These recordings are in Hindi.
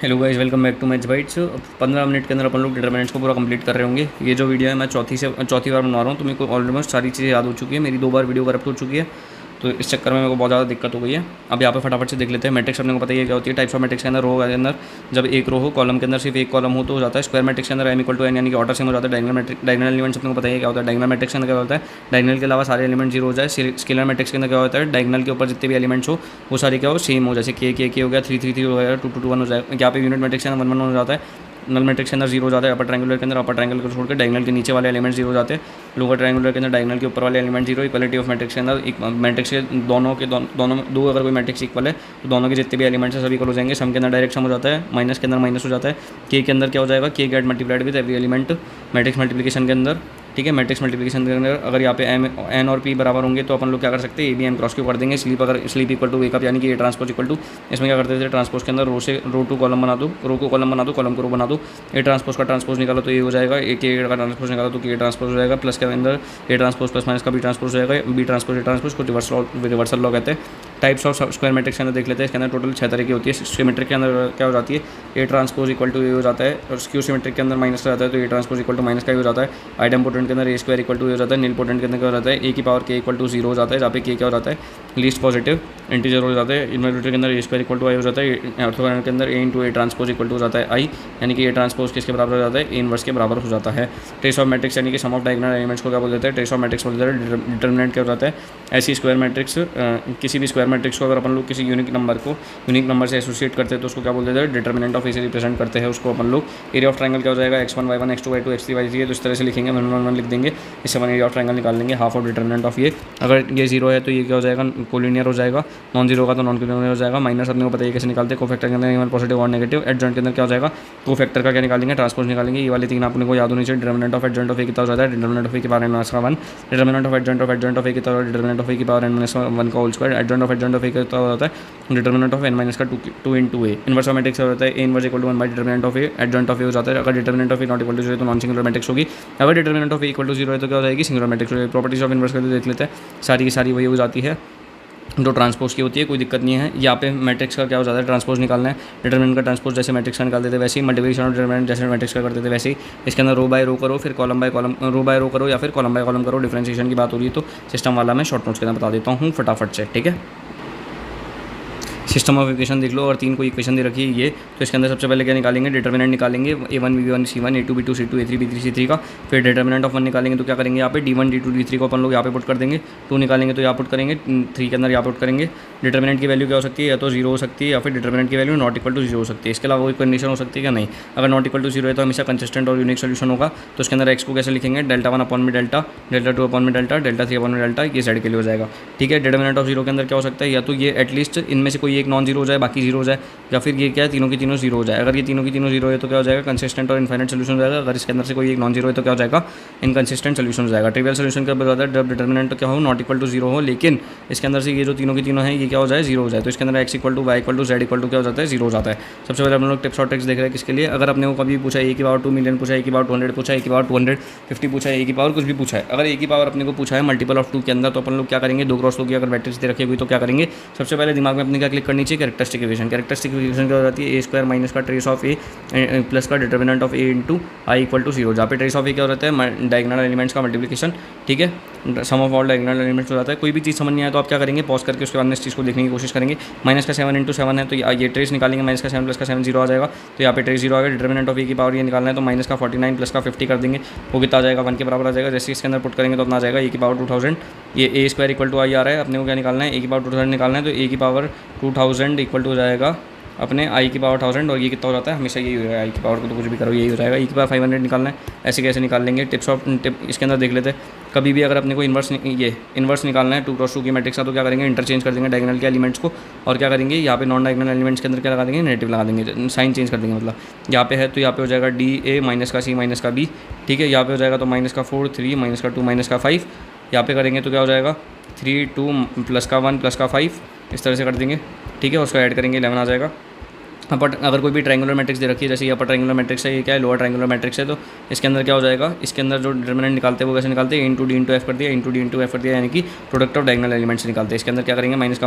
Hello guys, welcome back to match bytes. 15 minute के अंदर अपन लोग डिटरमिनेंट्स को पूरा कंप्लीट कर रहे होंगे। ये जो वीडियो है मैं चौथी बार बना रहा हूँ, तो मेरे को ऑलमोस्ट सारी चीज़ें याद हो चुकी है। मेरी 2 बार वीडियो करप्ट हो चुकी है, तो इस चक्कर में मेरे को बहुत ज़्यादा दिक्कत हो गई है। अब यहाँ पे फटाफट से देख लेते हैं। मैट्रिक्स अपने को पता ही है क्या होती है। टाइप्स ऑफ मैट्रिक्स के अंदर रो के अंदर जब एक रो हो, कॉलम के अंदर सिर्फ एक कॉलम हो तो हो जाता है। स्क्वायर मैट्रिक्स के अंदर m = n यानी कि ऑर्डर सेम हो जाता है। डायगोनल एलिमेंट्स अपने को पता ही है क्या होता है। डायगोनल मैट्रिक्स के अंदर क्या होता है, डायगोनल के अलावा सारे एलिमेंट जीरो हो जाए। स्केलर मैट्रिक्स के अंदर क्या होता है, डायगोनल के ऊपर जितने भी एलिमेंट्स हो वो सारे क्या हो, सेम हो। जैसे के हो गया, 3 3 3 हो गया, 2 2 2 1 हो जाएगा। यहाँ पे यूनिट मैट्रिक्स के अंदर 1 1 हो जाता है। नल मैट्रिक्स के अंदर जीरो हो जाता है। अपर ट्रायंगुलर के अंदर अपर ट्रायंगल को छोड़कर डायगोनल के नीचे वाले एलिमेंट जीरो हो जाते हैं। लोअर ट्रायंगुलर के अंदर डायगोनल के ऊपर वाले element zero. Equality of matrix के अंदर एक मैट्रिक्स के दोनों दो अगर कोई मैट्रिक्स इक्वल है तो दोनों के जितने भी एलिमेंट्स हैं सभी इक्वल हो जाएंगे। सम के अंदर डायरेक्ट सम हो जाता है, माइनस के अंदर माइनस हो जाता है। के अंदर क्या हो जाएगा, K get multiplied with every element. Matrix multiplication के अंदर, ठीक है, मैट्रिक्स मल्टीप्लिकेशन के अंदर अगर यहाँ पे एन और पी बराबर होंगे तो अपन लोग क्या कर सकते हैं, A B M cross Q कर देंगे। स्लीप इक्वल टू वेकअप यानी कि ए ट्रांसपोज इक्वल टू, इसमें क्या करते थे, ट्रांसपोज के अंदर रो टू कॉलम बना दो, रो को कॉलम बना दो, कॉलम को रो बना दो। ए ट्रांसपोज का ट्रांसपोज निकालो तो ए हो जाएगा, ए के का ट्रांसपोज निकालो तो के ट्रांसपोज हो जाएगा। प्लस के अंदर ए ट्रांसपोज प्लस माइनस का बी ट्रांसपोज हो जाएगा। बी ट्रांसपोज ए ट्रांसपोज को रिवर्सल लॉ कहते हैं। टाइप्स ऑफ स्क्वायर मैट्रिक्स के अंदर देख लेते हैं। इसके अंदर टोटल 6 तरह की होती है। सिमेट्रिक के अंदर क्या हो जाती है, ए ट्रांसपोज इक्वल टू ए हो जाता है। और स्क्यू सिमेट्रिक के अंदर माइनस का जाता है तो A transpose equal to minus का हो जाता है। आइडेम्पोटेंट के अंदर A square equal to A हो जाता है। नील पोटेंट के अंदर क्या हो जाता है, ए की पावर के इक्वल टू 0 हो जाता है, जहाँ पे के क्या हो जाता है, लीस्ट पॉजिटिव इंटीजर हो जाता है। इन्वर्टर के अंदर A square equal to I हो जाता है। ऑर्थोगोनल के अंदर A into A transpose equal to हो जाता है आई, यानी कि ए ट्रांसपोज किसके बराबर हो जाता है, ए इनवर्स के बराबर हो जाता है। ट्रेस ऑफ मैट्रिक्स यानी कि सम ऑफ डायगोनल एलिमेंट्स को क्या बोल देते हैं, ट्रेस ऑफ मैट्रिक्स बोल देते हैं। डिटरमिनेंट क्या हो जाता है, ऐसी स्क्वायर मैट्रिक्स, किसी भी स्क्वायर मैट्रिक्स को अगर अपन लोग किसी यूनिक नंबर से एसोसिएट करते हैं तो उसको क्या बोल देते हैं, डिटरमिनेंट ऑफ ए से रिप्रेजेंट करते हैं उसको अपन लोग। एरिया ऑफ ट्रायंगल क्या हो जाएगा, x1 y1 x2 y2 x3 y3 तो इस तरह से लिखेंगे, 1 1 1 लिख देंगे। इससे वन एरिया ऑफ ट्रायंगल निकाल लेंगे। हाफ ऑफ डिटरमिनेंट ऑफ ये, अगर ये 0 है तो ये क्या हो जाएगा, कोलिनियर हो जाएगा। नॉन जीरो का तो नॉन कोलिनियर हो जाएगा। माइनस अपने को पता है कैसे निकालते हैं, कोफैक्टर के अंदर पॉजिटिव और नेगेटिव। एडजॉइंट के अंदर क्या हो जाएगा, कोफैक्टर का क्या निकालेंगे, ट्रांसपोज निकालेंगे। ये वाली 3 आपने को याद होनी चाहिए। Determinant of adjoint of A कितना हो जाता है, डिटरमिनेंट ऑफ ए की power n-1, determinant of adjoint of A कितना होता है, डिटरमिनेंट ऑफ ए की पावर n-1 का whole square. Adjoint of A कितना होता है, डिटरमिनेंट ऑफ n- का 2 into A. Inverse of matrix हो जाता है, A inverse equal to 1 by determinant of A. Adjoint of A हो जाता है, अगर determinant of A not equal to 0 तो नॉन सिंगुलर मैट्रिक्स होगी। अगर determinant of A equal to 0 है तो क्या हो जाएगी, सिंगुलर मैट्रिक्स हो जाएगी। प्रॉपर्टीज ऑफ इनवर्स करके देख लेते हैं, सारी की सारी वही हो जाती है जो ट्रांसपोज की होती है, कोई दिक्कत नहीं है। यहाँ पे मैट्रिक्स का क्या हो जाता है, ट्रांसपोज निकालना है। डिटरमिनेंट का ट्रांसपोज जैसे मैट्रिक्स का निकालते थे वैसे ही, मल्टीप्लिकेशन ऑफ डिटरमिनेंट जैसे मैट्रिक्स का करते थे वैसे ही। इसके अंदर रो बाय रो करो, फिर column by column, row by row करो या फिर कॉलम बाय कॉलम करो। डिफरेंशिएशन की बात हो रही है तो सिस्टम वाला मैं शॉर्ट नोट्स के अंदर बता देता हूँ फटाफट से, ठीक है। सिस्टम ऑफ इक्वेशन देख लो, और 3 कोई इक्वेशन दे रखी है ये, तो इसके अंदर सबसे पहले क्या निकालेंगे, डिटरमिनेंट निकालेंगे। a1 b1 c1 a2 b2 c2 a3 b3 c3 का। फिर डिटरमिनेंट ऑफ 1 निकालेंगे तो क्या करेंगे, यहाँ पे d1 d2 d3 को अपन लोग यहाँ पे पुट कर देंगे। 2 निकालेंगे तो यहाँ पुट करेंगे, 3 के अंदर यहाँ पुट करेंगे। डिटरमिनेंट की वैल्यू क्या हो सकती है, या तो 0 हो सकती है या फिर डिटरमिनेंट की वैल्यू नॉट इक्वल टू 0 हो सकती है। इसके अलावा कोई कंडीशन हो सकती है क्या, नहीं। अगर नॉट इक्वल टू 0 है तो हमेशा कंसिस्टेंट और यूनिक सोल्यूशन होगा। तो उसके अंदर x को कैसे लिखेंगे, डेल्टा 1 अपॉन में डेल्टा, डेल्टा 2 अपॉन में डेल्टा, डेल्टा 3 अपॉन में डेल्टा, ये साइड के लिए हो जाएगा, ठीक है। डिटरमिनेंट ऑफ 0 के अंदर क्या हो सकता है, या तो ये एटलीस्ट इनमें से कोई एक नॉन जीरो हो जाए, बाकी 0 हो जाए, या फिर ये क्या है, तीनों की तीनों 0 हो जाए। अगर ये तीनों की तीनों 0 है तो क्या हो जाएगा, कंसिस्टेंट और इनफाइनाइट सोल्यूशन हो जाएगा। अगर इसके अंदर से कोई एक नॉन जीरो है तो क्या हो जाएगा, इनकंसिस्टेंट सोल्यूशन हो जाएगा। ट्रिवियल सोल्यूशन का बताता है जब डिटरमिनेंट क्या हो, नॉट इक्वल टू 0 हो, लेकिन इसके अंदर से ये जो तीनों की तीनों है ये क्या हो जाए, 0 हो जाए। तो इसके अंदर x equal to y equal to z equal to क्या हो जाता है, 0 हो जाता है। सबसे पहले हम लोग टिप्स और ट्रिक्स देख रहे हैं किसके लिए, अगर अपने को कभी पूछा ए की पावर 2 मिलियन पूछा, ए की पावर 200 पूछा, ए की पावर 250 पूछा, ए की पावर कुछ भी पूछा है, अगर ए की पावर अपने को पूछा है मल्टीपल ऑफ 2 के अंदर, तो अपन लोग क्या करेंगे, 2 क्रॉस 2 की अगर मैट्रिक्स दे रखी हुई तो क्या करेंगे, सबसे पहले दिमाग में अपने क्या क्लिक करनी चाहिए, कैरेक्टरिस्टिक इक्वेशन। कैरेक्टरिस्टिक इक्वेशन क्या हो जाती है, ए स्क्वायर माइनस का ट्रेस ऑफ ए प्लस का determinant of A into I equal to 0, जहाँ पे ट्रेस ऑफ ए क्या हो जाता है, डायगोनल एलिमेंट्स का मल्टीप्लिकेशन, ठीक है। सम ऑफ ऑल डायगोनल एलिमेंट्स हो जाता है। कोई भी चीज़ समझ नहीं आए तो आप क्या करेंगे, पॉज करके उसके बाद इस चीज़ को देखने की कोशिश करेंगे। माइनस का 7 इंटू 7 है तो ये ट्रेस निकालेंगे, माइनस का 7 प्लस का 7 0 आ जाएगा, तो यहाँ पे ट्रेस 0 आ गया। डिटरमिनेंट ऑफ ए की पावर ये निकालना है तो माइनस का 49 प्लस का 50 कर देंगे, वो कितना आ जाएगा, 1 के बराबर आ जाएगा। जैसे इसके अंदर पुट करेंगे तो अपना आ जाएगा ए की पावर 2000। ये ए स्क्वायर इक्वल टू आई आ रहा है, अपने को क्या निकालना है, ए की पावर 2000 निकालना है, तो ए की पावर 2000 इक्वल टू हो जाएगा अपने आई की पावर 1000, और ये कितना हो जाता है, हमेशा यही हो जाएगा, आई की पावर को तो कुछ भी करो यही हो जाएगा। ई की पावर 500 निकालना है, ऐसे कैसे निकाल लेंगे, टिप इसके अंदर देख लेते हैं। कभी भी अगर अपने को इन्वर्स निकालना है 2 क्रॉस 2 की मैट्रिक्स का, तो क्या करेंगे, इंटरचेंज कर देंगे डायगोनल के एलिमेंट्स को, और क्या करेंगे, यहाँ पे नॉन डायगोनल एलिमेंट्स के अंदर क्या लगा देंगे, नेगेटिव लगा देंगे, साइन चेंज कर देंगे। मतलब यहाँ पे है तो यहाँ पे हो जाएगा डी ए माइनस का सी माइनस का बी, ठीक है। यहाँ पे हो जाएगा तो माइनस का 4 3 माइनस का 2 माइनस का 5, यहाँ पे करेंगे तो क्या हो जाएगा 3 2 प्लस का 1 प्लस का 5, इस तरह से कर देंगे, ठीक है। उसको ऐड करेंगे 11 आ जाएगा। बट अगर कोई भी ट्रायंगुलर मैट्रिक्स दे रखी है, जैसे ये अपर ट्रायंगुलर मैट्रिक्स है, ये क्या है, लोअर ट्रायंगुलर मैट्रिक्स है, तो इसके अंदर क्या हो जाएगा, इसके अंदर जो डिटरमिनेंट निकालते हैं वो कैसे निकालते हैं, इंटू डी इंटू एफ कर दिया, इंटू डी इंटू एफ कर दिया, यानी कि प्रोडक्ट ऑफ डायगोनल एलिमेंट्स निकालते हैं। इसके अंदर क्या करेंगे, माइनस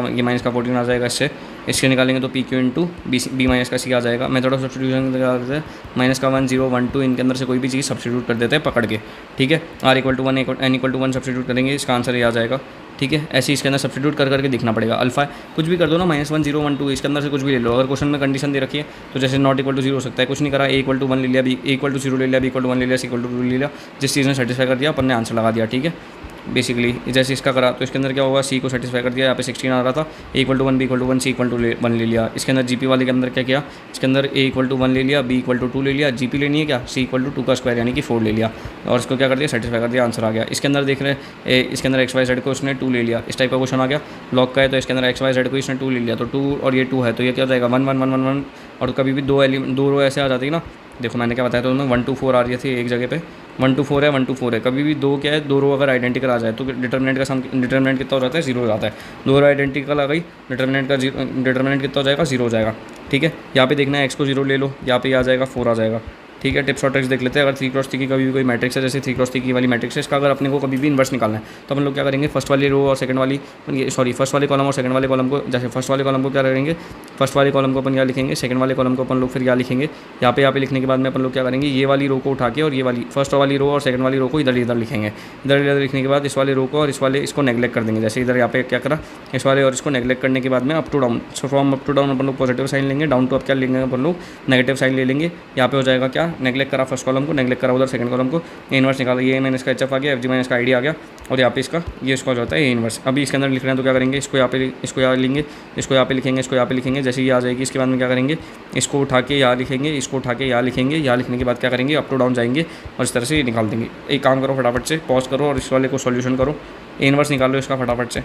का 14 आ जाएगा इससे, इसके निकालेंगे तो P Q into B minus का सी आ जाएगा। मेथड ऑफ सब्स्टिट्यूशन करते हैं माइनस का 1 0 1 2 इनके अंदर से कोई भी चीज़ सब्स्टिट्यूट कर देते हैं पकड़ के, ठीक है। R equal to 1 N equal to 1 substitute करेंगे, इसका आंसर ये आ जाएगा, ठीक है। ऐसे इसके अंदर सब्स्टिट्यूट कर करके दिखना पड़ेगा। अल्फा कुछ भी कर दो ना, -1 0 1 2 इसके अंदर से कुछ भी ले लो। अगर क्वेश्चन में कंडीशन दे रखी है तो जैसे नॉट इक्वल टू 0 हो सकता है, कुछ नहीं करा, ए इक्वल टू 1 ले लिया, बी इक्वल टू 0 ले लिया, बी इक्वल टू 1 ले लिया, सी इक्वल टू 2 ले लिया, जिस चीज़ ने सेटिस्फाई कर दिया अपन ने आंसर लगा दिया, ठीक है। बेसिकली जैसे इसका करा तो इसके अंदर क्या होगा, सी को सेटिस्फाई कर दिया, यहाँ पे 16 आ रहा था, A equal to 1 B equal to 1 C equal to 1 ले लिया। इसके अंदर जीपी वाले के अंदर क्या किया, इसके अंदर ए इक्वल टू 1 ले लिया, बी इक्वल टू 2 ले लिया, जीपी लेनी है क्या, सी इक्वल टू 2 का स्क्वायर यानी कि 4 ले लिया, और इसको क्या कर दिया, सेटिस्फाई कर दिया, आंसर आ गया। इसके अंदर देख रहे हैं इसके अंदर एक्स वाई जेड को उसने 2 ले लिया, इस टाइप का क्वेश्चन आ गया, लॉग का है तो इसके अंदर एक्स वाई जेड को इसने 2 ले लिया, तो 2 और ये 2 है तो ये क्या हो जाएगा 1 1 1 1 1, और कभी भी दो रो ऐसे आ जाती है ना, देखो मैंने क्या बताया तो उनमें 1 2 4 आ रही थी एक जगह पे, 1 2 4 है 1 2 4 है, कभी भी दो क्या है, दो रो अगर आइडेंटिकल आ जाए तो डिटर्मिनेंट का डिटर्मिनेंट कितना हो जाता है, 0 हो जाता है। दो रो आइडेंटिकल आ गई, डिटर्मिनेंट कितना हो जाएगा, 0 हो जाएगा, ठीक है। यहाँ पे देखना है एक्स को 0 ले लो, यहाँ पे आ जाएगा 4 आ जाएगा, ठीक है। टिप्स और ट्रिक्स देख लेते हैं। अगर 3x3 की कभी भी कोई मैट्रिक्स है, जैसे 3x3 की वाली मैट्रिक्स है, इसका अगर अपने को कभी भी इन्वर्स निकालना है तो अपन लोग क्या करेंगे, फर्स्ट वाली रो और सेकंड वाली फर्स्ट वाले कॉलम और सेकंड वाले कॉलम को, जैसे फर्स्ट वाले कॉलम को क्या करेंगे, फर्स्ट वाले कॉलम को अपन यहाँ लिखेंगे, सेकंड वाले कॉलम को अपन लोग फिर यहाँ लिखेंगे, यहाँ पे लिखने के बाद में अपन लोग क्या करेंगे, ये वाली रो को उठा के और ये वाली फर्स्ट वाली रो और सेकंड वाली रो को इधर लिखेंगे, इधर लिखने के बाद इस वाले रो को और इस वाले इसको नेगलेक्ट कर देंगे। जैसे इधर यहाँ पे क्या करा, इस वाले और इसको नेगलेक्ट करने के बाद में up to down, so from up to down अपन लोग पॉजिटिव साइन लेंगे, डाउन टू अप क्या लेंगे अपन लोग नेगेटिव साइन ले लेंगे। यहाँ पे हो जाएगा क्या, नेगलेक्ट करा फर्स्ट कॉलम को, नेगलेक्ट करा उधर सेकंड कॉलम को, ए इनवर्स निकाला, ये माइनस का एचएफ आ गया, एफ जी माइनस का आईडी आ गया, और यहाँ पे इसका ये इसका हो जाता है ए इनवर्स। अभी इसके अंदर लिख रहे हैं तो क्या करेंगे, इसको यहाँ पे इसको यहाँ लेंगे, इसको यहाँ पे लिखेंगे, इसको यहाँ पे लिखेंगे, जैसे ये आ जाएगी इसके बाद में क्या करेंगे, इसको उठा के यहाँ लिखेंगे, इसको उठा के यहाँ लिखेंगे, यहाँ लिखने के बाद क्या करेंगे, अप टू डाउन जाएंगे और इस तरह से ये निकाल देंगे। एक काम करो फटाफट से, पॉज करो और इस वाले को सॉल्यूशन करो, ए इनवर्स निकाल लो इसका फटाफट से,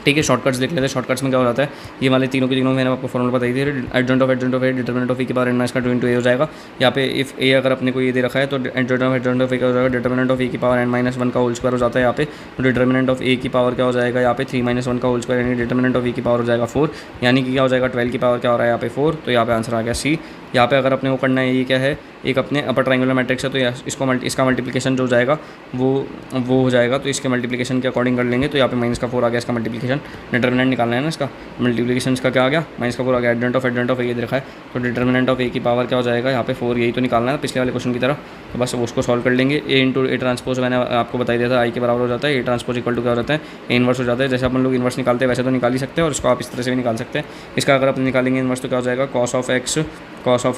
ठीक है। शॉर्टकट्स देख लेते हैं। शॉर्टकट्स में क्या हो जाता है, ये वाले तीनों के तीनों मैंने आपको फॉर्मूला बताई थी, adjoint of A determinant of A की पावर n का 2 × a हो जाएगा। यहाँ पे इफ ए अगर अपने को ये दे रखा है तो एडजॉइंट ऑफ ए क्या हो जाएगा, डिटरमिनेंट ऑफ ए की पावर n-1 का होल स्क्वायर हो जाता है यहाँ पे, तो डिटरमिनेंट ऑफ ए की पावर क्या हो जाएगा यहाँ पे 3-1 का होल स्क्वायर, यानी डिटरमिनेंट ऑफ ए की पावर हो जाएगा 4, यानी कि क्या हो जाएगा 12 की पावर क्या हो रहा है यहाँ पे 4, तो यहाँ पे आंसर आ गया सी। यहाँ पे अगर अपने को करना है ये क्या है, एक अपने अपर ट्रायंगुलर मैट्रिक्स है तो इसको इसका मल्टीप्लिकेशन जो जाएगा वो हो जाएगा, तो इसके मल्टीप्लिकेशन के अकॉर्डिंग कर लेंगे, तो यहाँ पे -4 आ गया इसका मल्टीप्लिकेशन, डिटरमिनेंट निकालना है ना इसका, मल्टीप्लिकेशन इसका क्या आ गया, -4 आ गया, एडजॉइंट ऑफ ए ये देखा है, तो डिटरमिनेंट ऑफ ए की पावर क्या हो जाएगा यहाँ पे 4, यही तो निकालना है पिछले वाले क्वेश्चन की तरह, तो बस उसको सॉल्व कर लेंगे। ए इंटू ए ट्रांसपोज मैंने आपको बताई दिया था, आई के बराबर हो जाता है, ए ट्रांसपोज इक्वल टू क्या हो जाता है, ए इनवर्स हो जाता है। जैसे अपन लोग इनवर्स निकालते हैं वैसे तो निकाल ही सकते हैं, और इसको आप इस तरह से भी निकाल सकते हैं। इसका अगर अपन निकालेंगे इनवर्स तो क्या हो जाएगा, कॉस ऑफ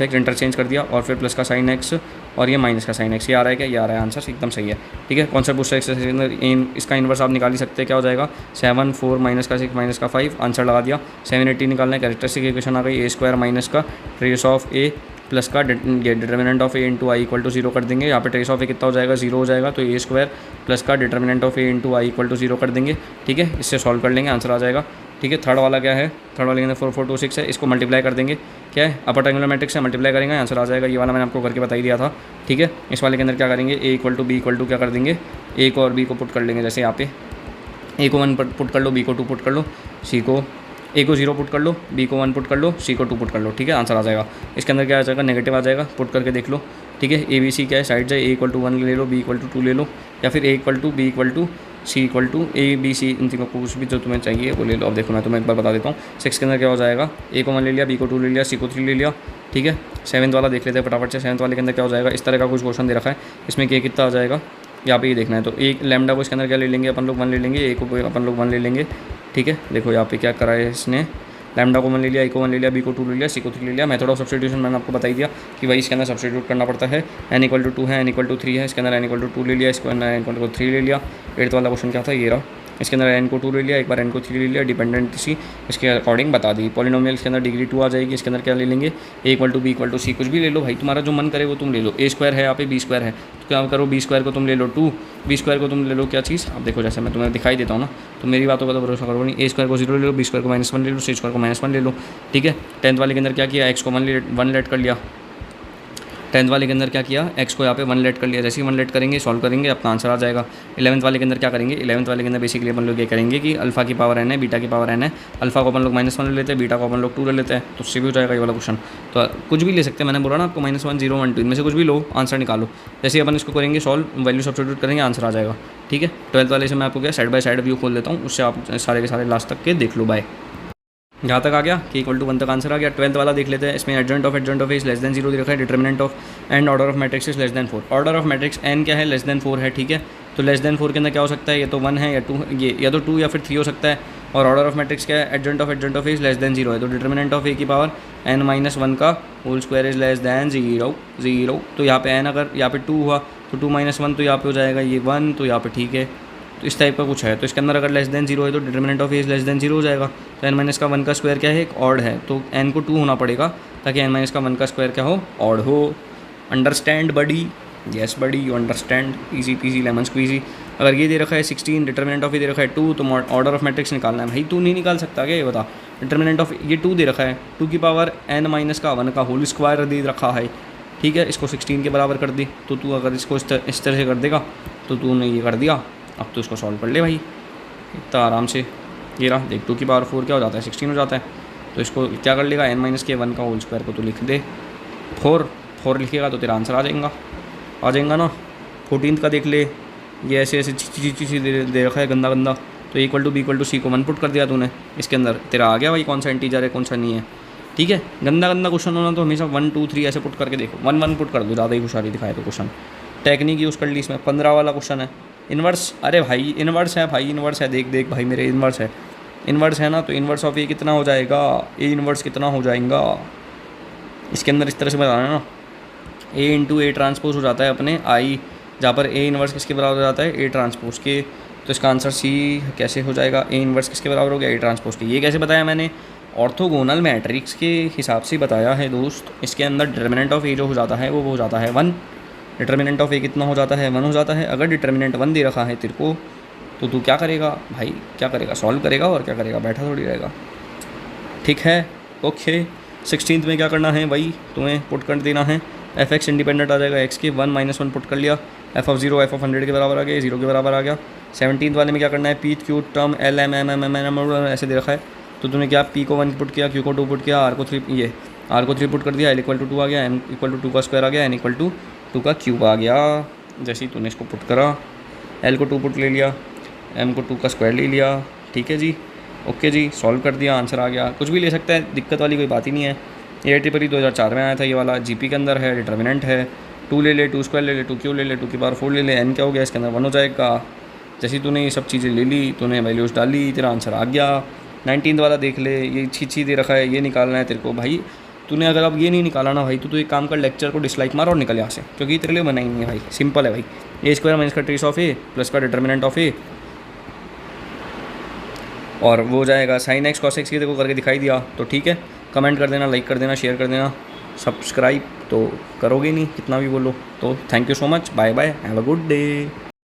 एक्स इंटरचेंज कर दिया और फिर प्लस का साइन एक्स और ये माइनस का साइन एक्स, ये आ रहा है क्या, ये आ रहा है, आंसर एकदम सही है, ठीक है। कॉन्सेप्ट पूछता है एक्सरसाइज के अंदर, इसका इनवर्स आप निकाल ही सकते हैं, क्या हो जाएगा 7 4 माइनस का 6 माइनस का 5, आंसर लगा दिया। 780 निकालना है, कैरेक्टरिस्टिक इक्वेशन आ गई, ए स्क्वायर माइनस का ट्रेस ऑफ ए प्लस का determinant of A into I equal to 0 कर देंगे। यहाँ पे ट्रेस ऑफ ए कितना हो जाएगा, 0 हो जाएगा, तो ए स्क्वायर प्लस का determinant of A into I equal to 0 कर देंगे, ठीक है। इससे सॉल्व कर लेंगे, आंसर आ जाएगा, ठीक है। थर्ड वाला क्या है, थर्ड वाले के अंदर 4 4 2 6 है, इसको मल्टीप्लाई कर देंगे, क्या है अपर ट्रायंगुलर मैट्रिक्स से मल्टीप्लाई करेंगे, आंसर आ जाएगा। ये वाला मैंने आपको करके बता ही दिया था, ठीक है। इस वाले के अंदर क्या करेंगे, A equal to B equal to क्या कर देंगे, ए को और बी को पुट कर लेंगे, जैसे यहाँ पे ए को 1 पुट कर लो, बी को 2 पुट कर लो, सी को ए को 0 पुट कर लो, बी को 1 पुट कर लो, सी को 2 पुट कर लो, ठीक है, आंसर आ जाएगा। इसके अंदर क्या आ जाएगा, नेगेटिव आ जाएगा, पुट करके देख लो, ठीक है। ए बी सी क्या है, साइड जाए, ए इक्वल टू 1 ले लो, बी इक्वल टू 2 ले लो, या फिर A equal to B equal to C equal to A B C, इन तीनों को कुछ भी जो तुम्हें चाहिए वो ले लो। अब देखो मैं तुम्हें एक बार बता देता हूँ, 6 के अंदर क्या हो जाएगा, ए को 1 ले लिया, बी को 2 ले लिया, सी को 3 ले लिया, ठीक है। 7th वाला देख लेते हैं फटाफट से। 7th वाले के अंदर क्या हो जाएगा, इस तरह का कुछ क्वेश्चन दे रखा है, इसमें के कितना आ जाएगा यहाँ पे ये देखना है, तो एक लैम्डा को इसके अंदर क्या ले लेंगे अपन लोग 1 ले लेंगे, ए को अपन लोग 1 ले लेंगे, ठीक है। देखो यहाँ पे क्या करा है इसने, लैम्डा को 1 ले लिया, ए को 1 ले लिया, बी को 2 ले लिया, सी को 3 ले लिया। मेथड ऑफ सब्स्टिट्यूशन मैंने आपको बताई दिया कि भाई इसके अंदर सब्स्टिट्यूट करना पड़ता है। n इक्वल टू 2 है, n इक्वल टू 3 है, इसके अंदर n इक्वल टू 2 ले लिया, इसको n इक्वल टू 3 ले लिया। 8th वाला क्वेश्चन क्या था, ये रहा, इसके अंदर n को 2 ले लिया, एक बार n को 3 ले लिया, डिपेंडेंसी इसके अकॉर्डिंग बता दी। पॉलिनोमियल के अंदर डिग्री 2 आ जाएगी, इसके अंदर क्या ले लेंगे, A equal to B equal to C, कुछ भी ले लो भाई, तुम्हारा जो मन करे वो तुम ले लो। ए स्क्वायर है यहाँ पे, बी स्क्वायर है, तो क्या करो, बी स्क्वायर को तुम ले लो 2, बी स्क्वायर को तुम ले लो क्या चीज़, अब देखो जैसे मैं तुम्हें दिखाई देता हूँ ना, तो मेरी बातों का तो भरोसा करो नहीं। ए स्क्वायर को 0 ले लो, बी स्क्वायर को -1 ले लो, सी स्क्वायर को -1 ले लो, ठीक है। 10th वाले के अंदर क्या किया, एक्स को 1 लेट कर लिया, 10th वाले के अंदर क्या किया, एक्स को यहाँ पे 1 लेट कर लिया, जैसे ही 1 लेट करेंगे सॉल्व करेंगे अपना आंसर आ जाएगा। 11th वाले के अंदर क्या करेंगे, 11th वाले के अंदर बेसिकली अपन लोग ये करेंगे कि अल्फा की पावर n है, बीटा की पावर n है, अल्फा को अपन लोग -1 ले लेते हैं, बीटा को अपन लोग 2 ले लेते हैं, तो उससे भी हो जाएगा ये वाला क्वेश्चन। तो कुछ भी ले सकते हैं, मैंने बोला ना आपको, -1 0 1 2 इनमें से कुछ भी लो, आंसर निकालो। जैसे अपन इसको करेंगे सॉल्व, वैल्यू सब्स्टिट्यूट करेंगे, आंसर आ जाएगा, ठीक है। 12th वाले से मैं आपको क्या साइड बाय साइड व्यू खोल देता हूँ, उससे आप सारे के सारे लास्ट तक के देख लो। बाय। यहाँ तक आ गया कि इक्वल टू 1 तक आंसर आ गया। 12th वाला देख लेते हैं। इसमें adjoint of A is less than 0 दे रखा है, determinant of and order of matrix is less than 4। Order of matrix N क्या है, लेस देन 4 है, ठीक है। तो लेस देन 4 के अंदर क्या हो सकता है, या तो 1 है या 2, ये या तो 2 या फिर 3 हो सकता है। और ऑर्डर ऑफ मैट्रिक्स क्या है, adjoint of A is less than 0 है, तो डिटरमिनेंट ऑफ ए की पावर n-1 का whole square is less than 0। तो यहाँ पे n अगर यहाँ पे 2 हुआ तो 2-1 तो यहाँ पे हो जाएगा ये 1, तो यहाँ पे ठीक है। तो इस टाइप का कुछ है। तो इसके अंदर अगर लेस देन 0 है तो determinant of A is less than 0 हो जाएगा। तो n-1 का स्क्वायर क्या है, एक ऑड है, तो n को 2 होना पड़ेगा ताकि n-1 का स्क्वायर क्या हो, ऑड हो। Understand buddy, yes buddy, you understand, easy peasy lemon squeezy. अगर ये दे रखा है 16, डिटरमिनेंट ऑफ ए दे रखा है 2, तो ऑर्डर ऑफ मैट्रिक्स निकालना है। भाई तू नहीं निकाल सकता क्या, ये बता। डिटरमिनेंट ऑफ ये 2 दे रखा है, 2 की पावर n-1 का होल स्क्वायर दे रखा है, ठीक है। इसको 16 के बराबर कर दी, तो तू अगर इसको इस तरह से कर देगा तो तूने ये कर दिया। अब तो इसको सॉल्व कर ले भाई इतना आराम से। ये रहा देख, 2 की पावर 4 क्या हो जाता है, 16 हो जाता है। तो इसको क्या कर लेगा, n-1 का होल स्क्वायर को तो लिख दे, 4 लिखेगा तो तेरा आंसर आ जाएगा ना। 14th का देख ले, ये ऐसे चीज़ दे रखा है गंदा। तो इक्वल टू b=c को 1 पुट कर दिया तूने, इसके अंदर तेरा आ गया भाई कौन सा इंटीजर है कौन सा नहीं है, ठीक है। गंदा क्वेश्चन होना तो हमेशा 1 2 3 ऐसे पुट करके देखो, 1 पुट कर दो, ज़्यादा ही होशियारी दिखाए तो क्वेश्चन। टेक्निक यूज़ कर ली इसमें। 15 वाला क्वेश्चन है, इन्वर्स। अरे भाई इन्वर्स है भाई, इन्वर्स है, देख भाई मेरे इन्वर्स है ना। तो इन्वर्स ऑफ ए कितना हो जाएगा, ए इन्वर्स कितना हो जाएगा इसके अंदर, इस तरह से बताना ना। ए इंटू ए ट्रांसपोज हो जाता है अपने आई, जहाँ पर ए इन्वर्स किसके बराबर हो जाता है, ए ट्रांसपोज के। तो इसका आंसर सी कैसे हो जाएगा, ए इन्वर्स किसके बराबर हो गया, ए ट्रांसपोज के। ये कैसे बताया मैंने, ऑर्थोगोनल मैट्रिक्स के हिसाब से बताया है दोस्त। इसके अंदर डिटरमिनेंट ऑफ ए जो हो जाता है वो हो जाता है 1। डिटरमिनेंट ऑफ ए कितना हो जाता है, 1 हो जाता है। अगर डिटरमिनेंट 1 दे रखा है तेरे को तो तू क्या करेगा भाई, क्या करेगा, सॉल्व करेगा और क्या करेगा, बैठा थोड़ी रहेगा, ठीक है। ओके 16th में क्या करना है भाई, तुम्हें पुट कर देना है f(x) इंडिपेंडेंट आ जाएगा x के, 1-1 पुट कर लिया, f(0) f(100) के बराबर आ गया, 0 के बराबर आ गया। 17th वाले में क्या करना है, p q term l m m m n m ऐसे दे रखा है। तो तूने क्या p को 1 पुट किया, q को 2 पुट किया, r को 3 पुट कर दिया, l = 2 आ गया, m = 2 का स्क्वायर आ गया, n = 2 का क्यूब आ गया। जैसे ही तूने इसको पुट करा, l को 2 पुट ले लिया, m को 2 का स्क्वायर ले लिया, ठीक है जी। ओके जी, सॉल्व कर दिया, आंसर आ गया। कुछ भी ले सकता है, दिक्कत वाली कोई बात ही नहीं है। ये AIT 2004 में आया था ये वाला, GP के अंदर है, डिटरमिनेंट है। 2 ले ले, 2 स्क्वायर ले ले, 2 क्यूब ले ले, 2 की पावर 4 ले ले, n क्या हो गया इसके अंदर 1 हो जाएगा। जैसे तूने ये सब चीज़ें ले ली, तूने वैल्यूज़ डाली, तेरा आंसर आ गया। 19th वाला देख ले, ये छी दे रखा है, ये निकालना है तेरे को भाई। तूने अगर अब ये नहीं निकाला ना भाई तो एक काम कर, लेक्चर को डिसलाइक मार और निकल यहाँ से, क्योंकि तेरे लिए बनाई नहीं है भाई। सिंपल है भाई, a² माइनस का ट्रेस ऑफ ए प्लस का डिटरमिनेंट ऑफ ए, और वो हो जाएगा sin x cos x, ये देखो करके दिखाई दिया। तो ठीक है, कमेंट कर देना, लाइक कर देना, शेयर कर देना, सब्सक्राइब तो करोगे नहीं कितना भी बोलो। तो thank you so much, bye bye, have a good day.